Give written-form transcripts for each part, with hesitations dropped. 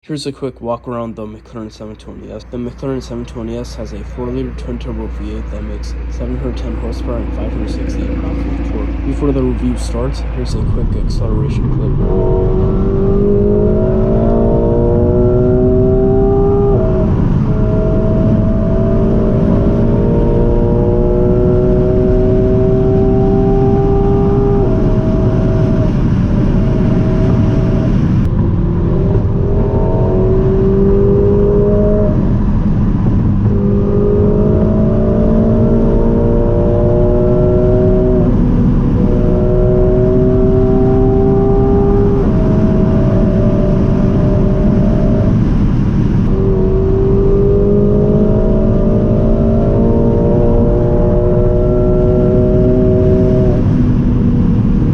Here's a quick walk around the Mclaren 720s. The Mclaren 720s has a 4-liter twin-turbo V8 that makes 710 horsepower and 568 pound-feet of torque. Before the review starts, here's a quick acceleration clip.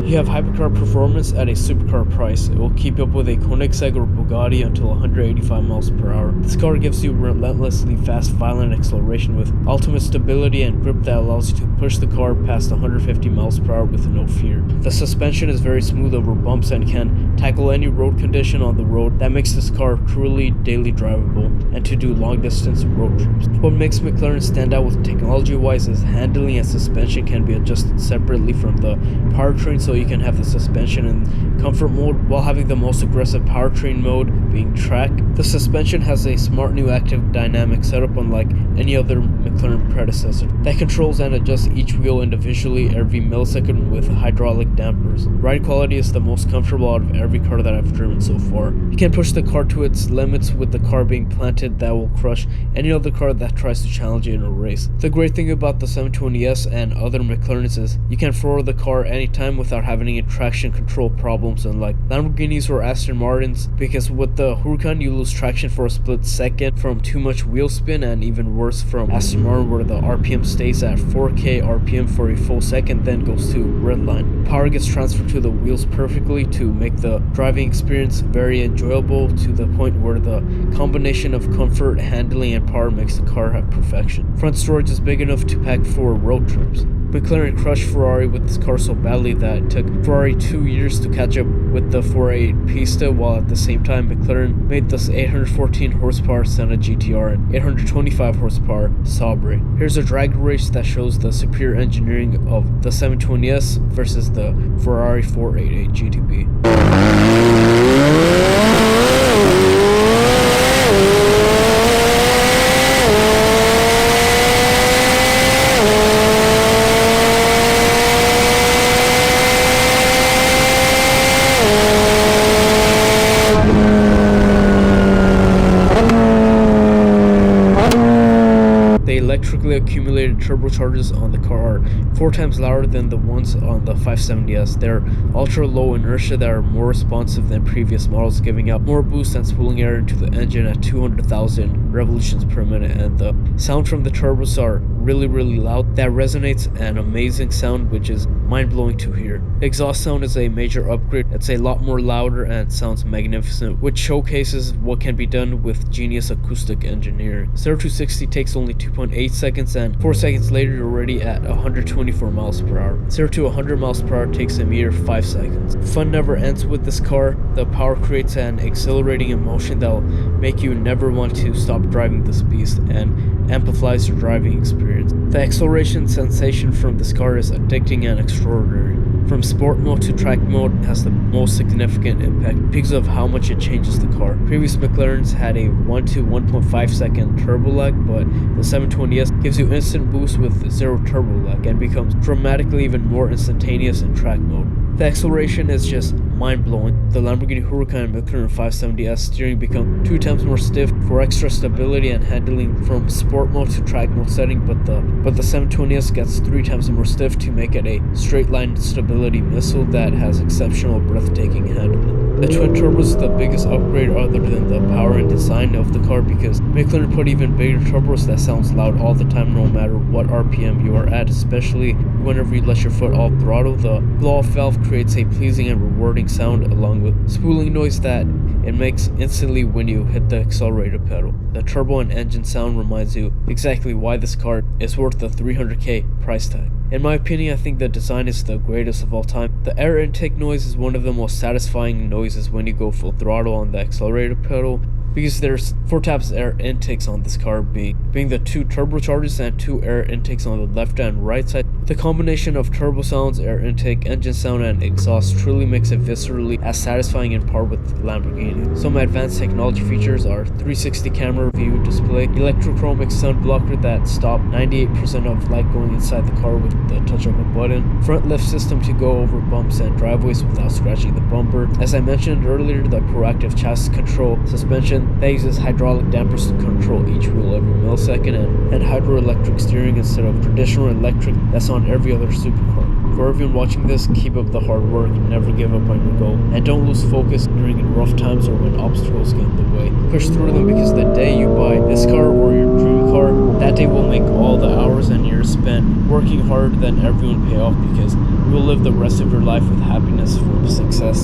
You have hypercar performance at a supercar price. It will keep up with a Koenigsegg or Bugatti until 185 miles per hour. This car gives you relentlessly fast, violent acceleration with ultimate stability and grip that allows you to push the car past 150 miles per hour with no fear. The suspension is very smooth over bumps and can tackle any road condition on the road. That makes this car truly daily drivable and to do long distance road trips. What makes Mclaren stand out with technology wise is handling and suspension can be adjusted separately from the powertrain, so you can have the suspension in comfort mode while having the most aggressive powertrain mode being track. The suspension has a smart new active dynamic setup unlike any other Mclaren predecessor that controls and adjusts each wheel individually every millisecond with hydraulic dampers. Ride quality is the most comfortable out of every car that I've driven so far. You can push the car to its limits with the car being planted that will crush any other car that tries to challenge it in a race. The great thing about the 720s and other McLarens is you can forward the car anytime without having any traction control problems unlike Lamborghinis or Aston Martins, because with the Huracan you lose traction for a split second from too much wheel spin, and even worse from Aston Martin where the RPM stays at 4k RPM for a full second then goes to redline. Power gets transferred to the wheels perfectly to make the driving experience very enjoyable to the point where the combination of comfort, handling and power makes the car have perfection. Front storage is big enough to pack for road trips. McLaren crushed Ferrari with this car so badly that it took Ferrari 2 years to catch up with the 488 Pista, while at the same time McLaren made this 814 horsepower Senna GTR and 825 horsepower Sabre. Here's a drag race that shows the superior engineering of the 720s versus the Ferrari 488 GTB. The electrically accumulated turbochargers on the car are 4 times louder than the ones on the 570s. They're ultra low inertia that are more responsive than previous models, giving out more boost and spooling air into the engine at 200,000 revolutions per minute, and the sound from the turbos are really loud. That resonates an amazing sound which is mind-blowing to hear. Exhaust sound is a major upgrade. It's a lot more louder and sounds magnificent, which showcases what can be done with genius acoustic engineering. 0 to 60 takes only 2.8 seconds, and 4 seconds later you're already at 124 miles per hour. 0 to 100 miles per hour takes a mere 5 seconds. Fun never ends with this car. The power creates an exhilarating emotion that'll make you never want to stop driving this beast and amplifies your driving experience. The acceleration sensation from this car is addicting and extraordinary. From sport mode to track mode, it has the most significant impact because of how much it changes the car. Previous McLarens had a 1 to 1.5 second turbo lag, but the 720s gives you instant boost with 0 turbo lag and becomes dramatically even more instantaneous in track mode. The acceleration is just mind-blowing. The Lamborghini Huracan and Mclaren 570s steering become 2 times more stiff for extra stability and handling from sport mode to track mode setting, but the 720s gets 3 times more stiff to make it a straight line stability missile that has exceptional breathtaking handling. The twin turbos is the biggest upgrade other than the power and design of the car, because Mclaren put even bigger turbos that sounds loud all the time no matter what RPM you are at, especially whenever you let your foot off throttle. The blow-off valve creates a pleasing and rewarding sound along with spooling noise that it makes instantly when you hit the accelerator pedal. The turbo and engine sound reminds you exactly why this car is worth the $300k price tag. In my opinion, I think the design is the greatest of all time. The air intake noise is one of the most satisfying noises when you go full throttle on the accelerator pedal. because there's 4 types of air intakes on this car, being the 2 turbochargers and 2 air intakes on the left and right side. The combination of turbo sounds, air intake, engine sound, and exhaust truly makes it viscerally as satisfying in par with Lamborghini. Some advanced technology features are 360 camera view display, electrochromic sun blocker that stop 98% of light going inside the car with the touch of a button, front lift system to go over bumps and driveways without scratching the bumper. As I mentioned earlier, the proactive chassis control suspension that uses hydraulic dampers to control each wheel every millisecond, and hydroelectric steering instead of traditional electric that's on every other supercar. For everyone watching this, keep up the hard work, never give up on your goal, and don't lose focus during rough times or when obstacles get in the way. Push through them, because the day you buy this car or your dream car, that day will make all the hours and years spent working hard than everyone pay off, because you will live the rest of your life with happiness from success.